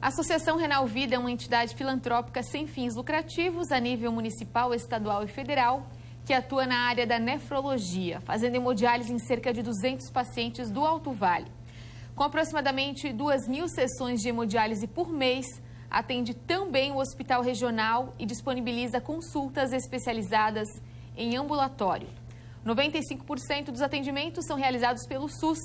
A Associação Renal Vida é uma entidade filantrópica sem fins lucrativos a nível municipal, estadual e federal, que atua na área da nefrologia, fazendo hemodiálise em cerca de 200 pacientes do Alto Vale. Com aproximadamente 2.000 sessões de hemodiálise por mês, atende também o hospital regional e disponibiliza consultas especializadas em ambulatório. 95% dos atendimentos são realizados pelo SUS.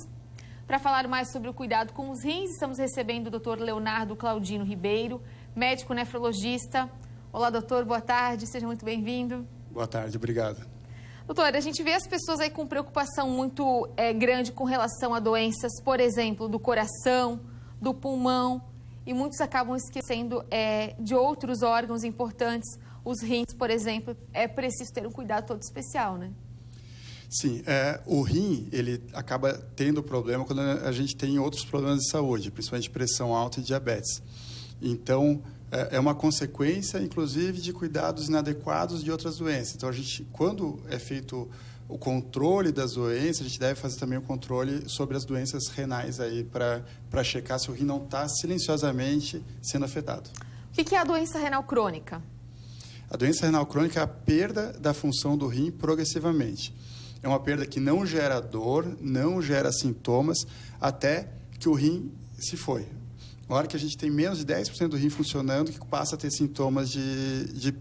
Para falar mais sobre o cuidado com os rins, estamos recebendo o Dr. Leonardo Claudino Ribeiro, médico nefrologista. Olá, doutor, boa tarde, seja muito bem-vindo. Boa tarde, obrigado. Doutor, a gente vê as pessoas aí com preocupação muito grande com relação a doenças, por exemplo, do coração, do pulmão, e muitos acabam esquecendo de outros órgãos importantes. Os rins, por exemplo, é preciso ter um cuidado todo especial, né? Sim, o rim, ele acaba tendo problema quando a gente tem outros problemas de saúde, principalmente pressão alta e diabetes. Então, é uma consequência, inclusive, de cuidados inadequados de outras doenças. Então, quando é feito o controle das doenças, a gente deve fazer também o controle sobre as doenças renais aí, para checar se o rim não está silenciosamente sendo afetado. O que é a doença renal crônica? A doença renal crônica é a perda da função do rim progressivamente. É uma perda que não gera dor, não gera sintomas, até que o rim se foi. Na hora que a gente tem menos de 10% do rim funcionando, que passa a ter sintomas de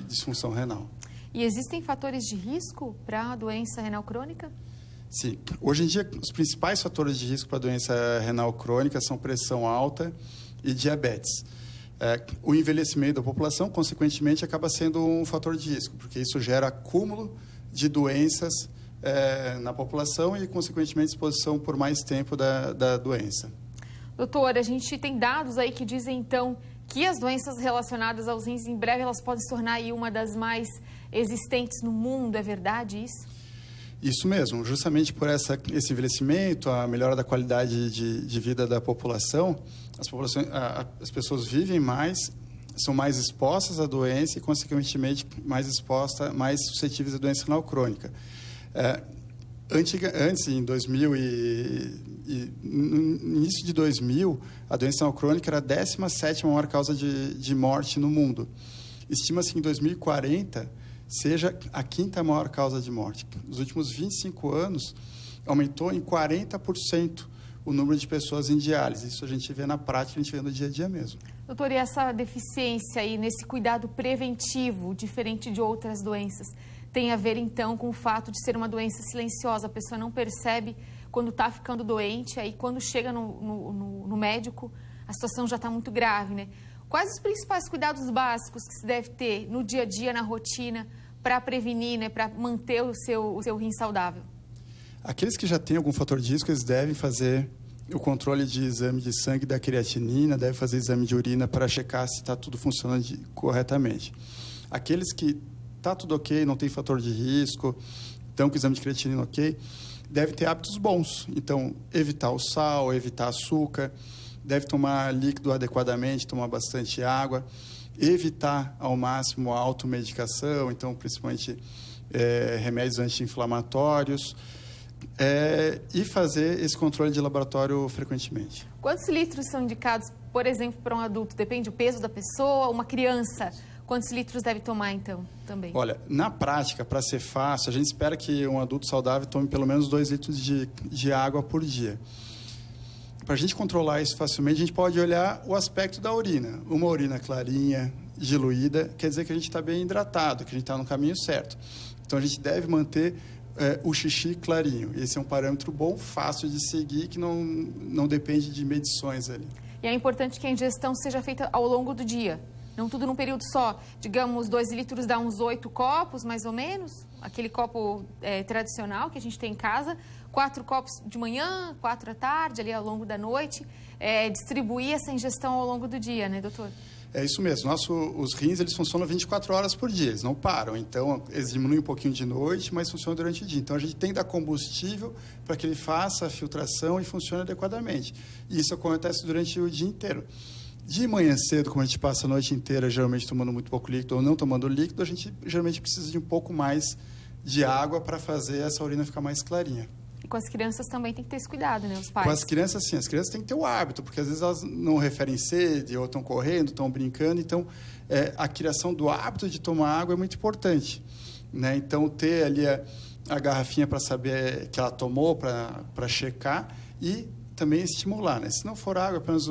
disfunção renal. E existem fatores de risco para a doença renal crônica? Sim. Hoje em dia, os principais fatores de risco para a doença renal crônica são pressão alta e diabetes. O envelhecimento da população, consequentemente, acaba sendo um fator de risco, porque isso gera acúmulo de doenças na população e, consequentemente, exposição por mais tempo da doença. Doutor, a gente tem dados aí que dizem, então, que as doenças relacionadas aos rins, em breve, elas podem se tornar aí uma das mais existentes no mundo. É verdade isso? Isso mesmo. Justamente por esse envelhecimento, a melhora da qualidade de vida da população, as pessoas vivem mais, são mais expostas à doença e, consequentemente, mais suscetíveis à doença renal crônica. Antes, em 2000 no início de 2000, a doença renal crônica era a 17ª maior causa de morte no mundo. Estima-se que em 2040 seja a 5ª maior causa de morte. Nos últimos 25 anos, aumentou em 40% o número de pessoas em diálise. Isso a gente vê na prática, a gente vê no dia a dia mesmo. Doutor, e essa deficiência aí nesse cuidado preventivo, diferente de outras doenças, tem a ver, então, com o fato de ser uma doença silenciosa? A pessoa não percebe quando está ficando doente, aí quando chega no médico, a situação já está muito grave, né? Quais os principais cuidados básicos que se deve ter no dia a dia, na rotina, para prevenir, né, para manter o seu rim saudável? Aqueles que já têm algum fator de risco, eles devem fazer o controle de exame de sangue da creatinina, devem fazer exame de urina para checar se está tudo funcionando corretamente. Aqueles que está tudo ok, não tem fator de risco, estão com o exame de creatinina ok, devem ter hábitos bons. Então, evitar o sal, evitar açúcar, deve tomar líquido adequadamente, tomar bastante água, evitar ao máximo a automedicação, então, principalmente remédios anti-inflamatórios, e fazer esse controle de laboratório frequentemente. Quantos litros são indicados, por exemplo, para um adulto? Depende do peso da pessoa. Uma criança, quantos litros deve tomar, então, também? Olha, na prática, para ser fácil, a gente espera que um adulto saudável tome pelo menos 2 litros de água por dia. Para a gente controlar isso facilmente, a gente pode olhar o aspecto da urina. Uma urina clarinha, diluída, quer dizer que a gente está bem hidratado, que a gente está no caminho certo. Então, a gente deve manter o xixi clarinho. Esse é um parâmetro bom, fácil de seguir, que não depende de medições ali. E é importante que a ingestão seja feita ao longo do dia, não tudo num período só. Digamos, 2 litros dá uns 8 copos, mais ou menos, aquele copo tradicional que a gente tem em casa, 4 copos de manhã, 4 à tarde, ali ao longo da noite, distribuir essa ingestão ao longo do dia, né, doutor? É isso mesmo. Os rins, eles funcionam 24 horas por dia, eles não param. Então, eles diminuem um pouquinho de noite, mas funcionam durante o dia. Então, a gente tem que dar combustível para que ele faça a filtração e funcione adequadamente. E isso acontece durante o dia inteiro. De manhã cedo, como a gente passa a noite inteira, geralmente tomando muito pouco líquido ou não tomando líquido, a gente geralmente precisa de um pouco mais de água para fazer essa urina ficar mais clarinha. E com as crianças também tem que ter esse cuidado, né, os pais? Com as crianças, sim. As crianças têm que ter o hábito, porque às vezes elas não referem sede, ou estão correndo, estão brincando. Então, a criação do hábito de tomar água é muito importante, né? Então, ter ali a garrafinha para saber que ela tomou, para checar, e também estimular, né? Se não for água, apenas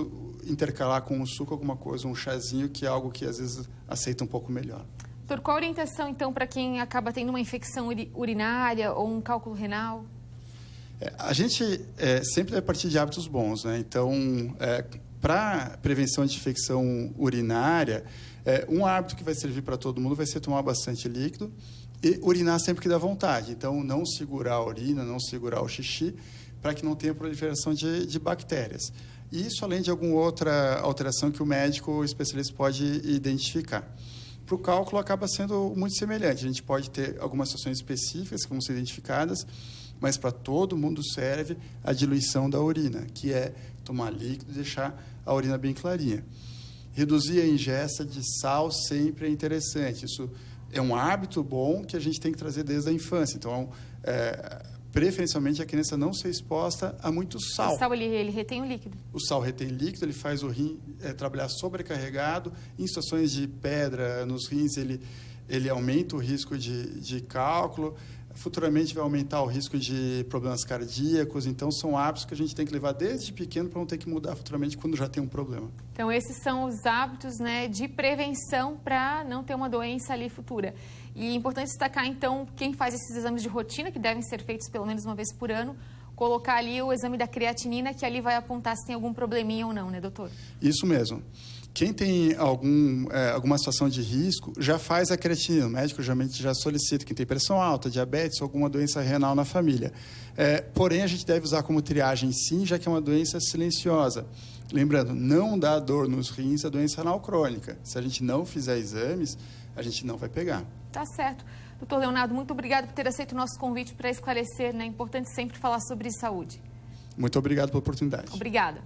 intercalar com um suco, alguma coisa, um chazinho, que é algo que às vezes aceita um pouco melhor. Doutor, qual a orientação, então, para quem acaba tendo uma infecção urinária ou um cálculo renal? A gente sempre deve partir de hábitos bons, né? Então, para prevenção de infecção urinária, um hábito que vai servir para todo mundo vai ser tomar bastante líquido e urinar sempre que dá vontade. Então, não segurar a urina, não segurar o xixi, para que não tenha proliferação de bactérias. E isso além de alguma outra alteração que o médico ou especialista pode identificar. Para o cálculo, acaba sendo muito semelhante. A gente pode ter algumas situações específicas que vão ser identificadas, mas para todo mundo serve a diluição da urina, que é tomar líquido e deixar a urina bem clarinha. Reduzir a ingesta de sal sempre é interessante. Isso é um hábito bom que a gente tem que trazer desde a infância. Então, preferencialmente, a criança não ser exposta a muito sal. O sal, ele retém o líquido. O sal retém líquido, ele faz o rim trabalhar sobrecarregado. Em situações de pedra nos rins, ele aumenta o risco de cálculo. Futuramente vai aumentar o risco de problemas cardíacos. Então, são hábitos que a gente tem que levar desde pequeno para não ter que mudar futuramente quando já tem um problema. Então, esses são os hábitos, né, de prevenção para não ter uma doença ali futura. E é importante destacar, então, quem faz esses exames de rotina, que devem ser feitos pelo menos uma vez por ano, colocar ali o exame da creatinina, que ali vai apontar se tem algum probleminha ou não, né, doutor? Isso mesmo. Quem tem alguma situação de risco, já faz a creatinina. O médico geralmente já solicita quem tem pressão alta, diabetes ou alguma doença renal na família. Porém, a gente deve usar como triagem sim, já que é uma doença silenciosa. Lembrando, não dá dor nos rins a doença renal crônica. Se a gente não fizer exames, a gente não vai pegar. Tá certo. Doutor Leonardo, muito obrigado por ter aceito o nosso convite para esclarecer, né? É importante sempre falar sobre saúde. Muito obrigado pela oportunidade. Obrigada.